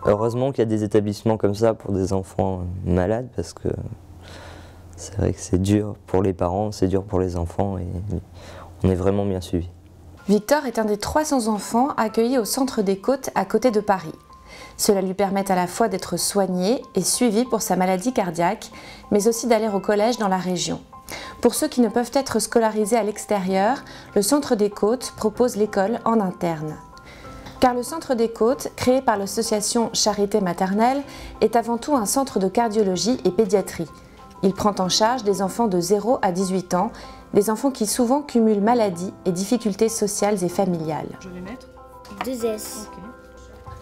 Heureusement qu'il y a des établissements comme ça pour des enfants malades, parce que c'est vrai que c'est dur pour les parents, c'est dur pour les enfants et on est vraiment bien suivis. Victor est un des 300 enfants accueillis au Centre des Côtes à côté de Paris. Cela lui permet à la fois d'être soigné et suivi pour sa maladie cardiaque, mais aussi d'aller au collège dans la région. Pour ceux qui ne peuvent être scolarisés à l'extérieur, le Centre des Côtes propose l'école en interne. Car le Centre des Côtes, créé par l'association Charité Maternelle, est avant tout un centre de cardiologie et pédiatrie. Il prend en charge des enfants de 0 à 18 ans, des enfants qui souvent cumulent maladies et difficultés sociales et familiales. Je vais mettre 2S. Ok.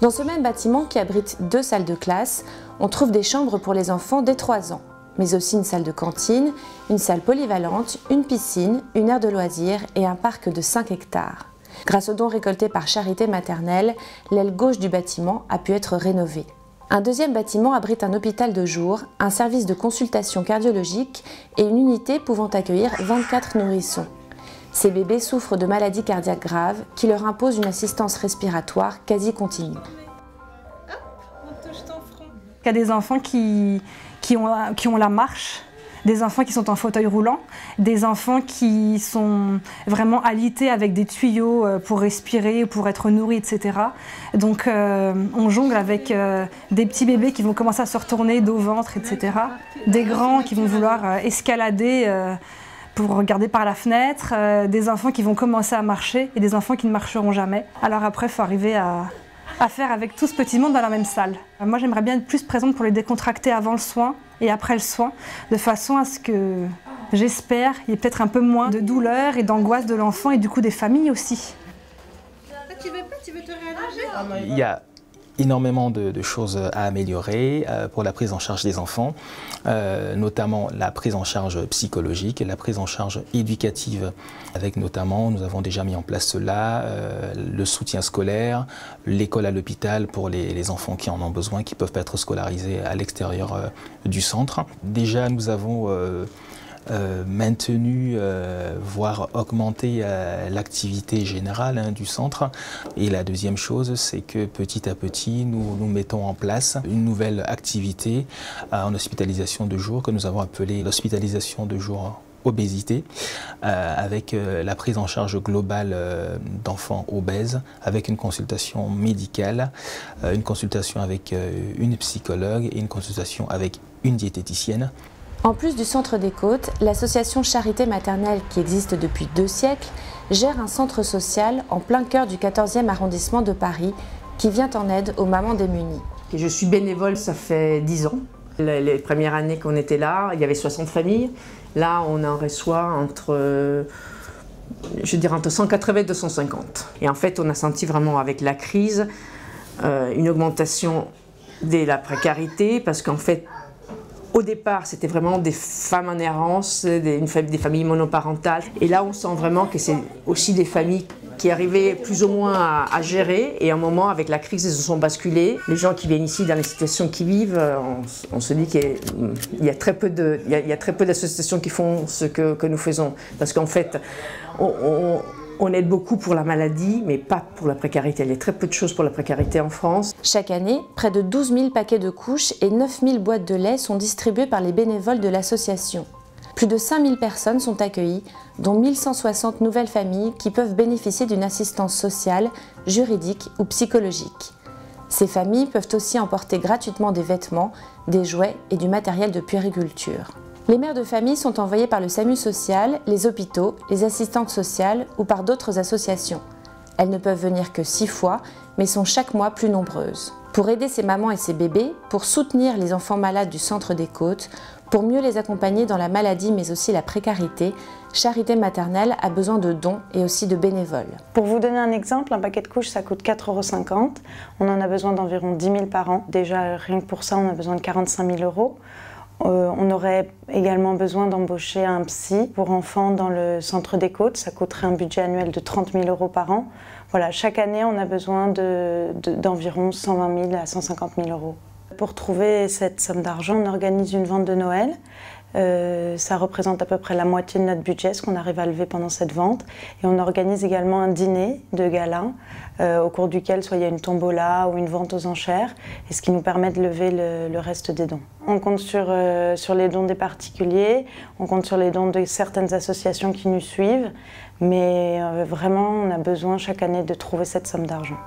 Dans ce même bâtiment qui abrite 2 salles de classe, on trouve des chambres pour les enfants dès 3 ans, mais aussi une salle de cantine, une salle polyvalente, une piscine, une aire de loisirs et un parc de 5 hectares. Grâce aux dons récoltés par Charité Maternelle, l'aile gauche du bâtiment a pu être rénovée. Un deuxième bâtiment abrite un hôpital de jour, un service de consultation cardiologique et une unité pouvant accueillir 24 nourrissons. Ces bébés souffrent de maladies cardiaques graves qui leur imposent une assistance respiratoire quasi continue. On touche ton front. Il y a des enfants qui ont la marche, des enfants qui sont en fauteuil roulant, des enfants qui sont vraiment alités avec des tuyaux pour respirer, pour être nourris, etc. Donc on jongle avec des petits bébés qui vont commencer à se retourner dos au ventre, etc. Des grands qui vont vouloir escalader pour regarder par la fenêtre, des enfants qui vont commencer à marcher et des enfants qui ne marcheront jamais. Alors après, il faut arriver à faire avec tout ce petit monde dans la même salle. Moi, j'aimerais bien être plus présente pour les décontracter avant le soin et après le soin, de façon à ce que, j'espère, il y ait peut-être un peu moins de douleur et d'angoisse de l'enfant et du coup des familles aussi. Tu veux te réallonger? Il y a énormément de choses à améliorer pour la prise en charge des enfants, notamment la prise en charge psychologique et la prise en charge éducative, avec notamment, nous avons déjà mis en place cela, le soutien scolaire, l'école à l'hôpital pour les enfants qui en ont besoin, qui peuvent pas être scolarisés à l'extérieur du centre. Déjà, nous avons maintenu, voire augmenté l'activité générale du centre. Et la deuxième chose, c'est que petit à petit, nous mettons en place une nouvelle activité en hospitalisation de jour que nous avons appelée l'hospitalisation de jour obésité, avec la prise en charge globale d'enfants obèses, avec une consultation médicale, une consultation avec une psychologue et une consultation avec une diététicienne. En plus du Centre des Côtes, l'association Charité Maternelle, qui existe depuis 2 siècles, gère un centre social en plein cœur du 14e arrondissement de Paris, qui vient en aide aux mamans démunies. Je suis bénévole, ça fait 10 ans. Les premières années qu'on était là, il y avait 60 familles. Là, on en reçoit entre 180 et 250. Et en fait, on a senti vraiment avec la crise une augmentation de la précarité, parce qu'en fait, au départ, c'était vraiment des femmes en errance, des familles monoparentales. Et là, on sent vraiment que c'est aussi des familles qui arrivaient plus ou moins à gérer. Et à un moment, avec la crise, elles se sont basculées. Les gens qui viennent ici, dans les situations qu'ils vivent, on se dit qu'il y a très peu d'associations qui font ce que nous faisons. Parce qu'en fait, on aide beaucoup pour la maladie, mais pas pour la précarité. Il y a très peu de choses pour la précarité en France. Chaque année, près de 12 000 paquets de couches et 9 000 boîtes de lait sont distribués par les bénévoles de l'association. Plus de 5 000 personnes sont accueillies, dont 1 160 nouvelles familles qui peuvent bénéficier d'une assistance sociale, juridique ou psychologique. Ces familles peuvent aussi emporter gratuitement des vêtements, des jouets et du matériel de puériculture. Les mères de famille sont envoyées par le SAMU social, les hôpitaux, les assistantes sociales ou par d'autres associations. Elles ne peuvent venir que 6 fois, mais sont chaque mois plus nombreuses. Pour aider ces mamans et ces bébés, pour soutenir les enfants malades du Centre des Côtes, pour mieux les accompagner dans la maladie mais aussi la précarité, Charité Maternelle a besoin de dons et aussi de bénévoles. Pour vous donner un exemple, un paquet de couches ça coûte 4,50 €. On en a besoin d'environ 10 000 par an. Déjà rien que pour ça on a besoin de 45 000 €. On aurait également besoin d'embaucher un psy pour enfants dans le Centre des Côtes. Ça coûterait un budget annuel de 30 000 € par an. Voilà, chaque année, on a besoin d'environ 120 000 à 150 000 €. Pour trouver cette somme d'argent, on organise une vente de Noël Ça représente à peu près la moitié de notre budget, ce qu'on arrive à lever pendant cette vente. Et on organise également un dîner de gala au cours duquel soit il y a une tombola ou une vente aux enchères, et ce qui nous permet de lever le reste des dons. On compte sur les dons des particuliers, on compte sur les dons de certaines associations qui nous suivent, mais vraiment on a besoin chaque année de trouver cette somme d'argent.